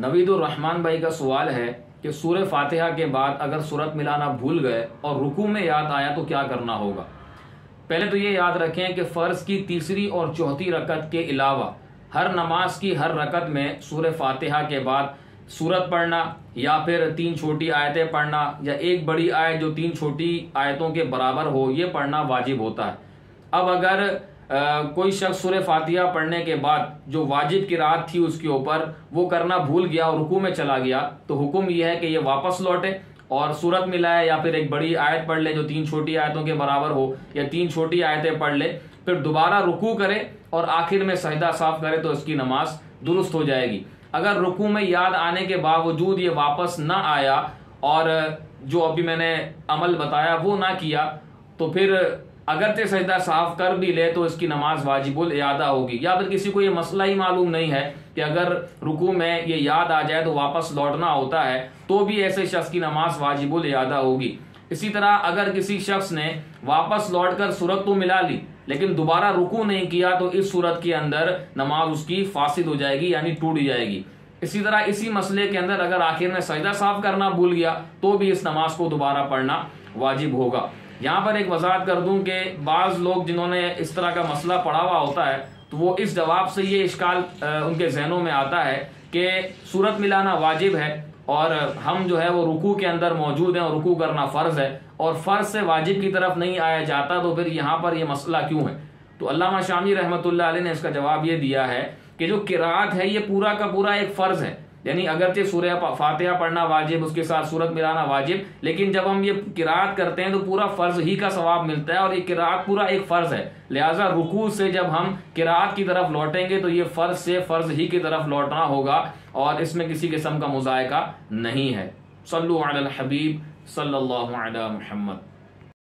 नवीदुर रहमान भाई का सवाल है कि सूरह फातिहा के बाद अगर सूरत मिलाना भूल गए और रुकू में याद आया तो क्या करना होगा। पहले तो ये याद रखें कि फ़र्ज़ की तीसरी और चौथी रकत के अलावा हर नमाज की हर रकत में सूरह फातिहा के बाद सूरत पढ़ना या फिर 3 छोटी आयतें पढ़ना या एक बड़ी आयत जो 3 छोटी आयतों के बराबर हो, ये पढ़ना वाजिब होता है। अब अगर कोई शख्स सूरह फातिहा पढ़ने के बाद जो वाजिब किरात थी उसके ऊपर वो करना भूल गया और रुकू में चला गया, तो हुक्म यह है कि ये वापस लौटे और सूरत मिलाए या फिर एक बड़ी आयत पढ़ ले जो 3 छोटी आयतों के बराबर हो या 3 छोटी आयतें पढ़ ले, फिर दोबारा रुकू करे और आखिर में सजदा साफ करे तो इसकी नमाज दुरुस्त हो जाएगी। अगर रुकू में याद आने के बावजूद ये वापस ना आया और जो अभी मैंने अमल बताया वो ना किया, तो फिर अगर सजदा साफ कर भी ले तो इसकी नमाज वाजिबुल इयादा होगी। या फिर किसी को ये मसला ही मालूम नहीं है कि अगर रुकू में ये याद आ जाए तो वापस लौटना होता है, तो भी ऐसे शख्स की नमाज वाजिबुल इयादा होगी। इसी तरह अगर किसी शख्स ने वापस लौटकर सूरत तो मिला ली लेकिन दोबारा रुकू नहीं किया तो इस सूरत के अंदर नमाज उसकी फासिद हो जाएगी, यानी टूट जाएगी। इसी तरह इसी मसले के अंदर अगर आखिर में सजदा साफ करना भूल गया तो भी इस नमाज को दोबारा पढ़ना वाजिब होगा। यहाँ पर एक वजाहत कर दूं कि बाज़ लोग जिन्होंने इस तरह का मसला पढ़ा हुआ होता है तो वो इस जवाब से ये इश्काल उनके जहनों में आता है कि सूरत मिलाना वाजिब है और हम जो है वो रुकू के अंदर मौजूद हैं और रुकू करना फ़र्ज़ है और फ़र्ज़ से वाजिब की तरफ नहीं आया जाता, तो फिर यहाँ पर ये मसला क्यों है। तो अल्लामा शामी रहमतुल्लाह अलैह ने इसका जवाब ये दिया है कि जो किरात है ये पूरा का पूरा एक फ़र्ज़ है, यानी अगरचे सूरह फातिहा पढ़ना वाजिब, उसके साथ सूरत मिलाना वाजिब, लेकिन जब हम ये किरात करते हैं तो पूरा फ़र्ज़ ही का सवाब मिलता है और ये किरात पूरा एक फ़र्ज़ है। लिहाजा रुकू से जब हम किरात की तरफ लौटेंगे तो ये फ़र्ज़ से फ़र्ज़ ही की तरफ लौटना होगा और इसमें किसी किस्म का मुज़ायका नहीं है। सल्लु अलल हबीब सल्लल्लाहु अलैहि मुहम्मद।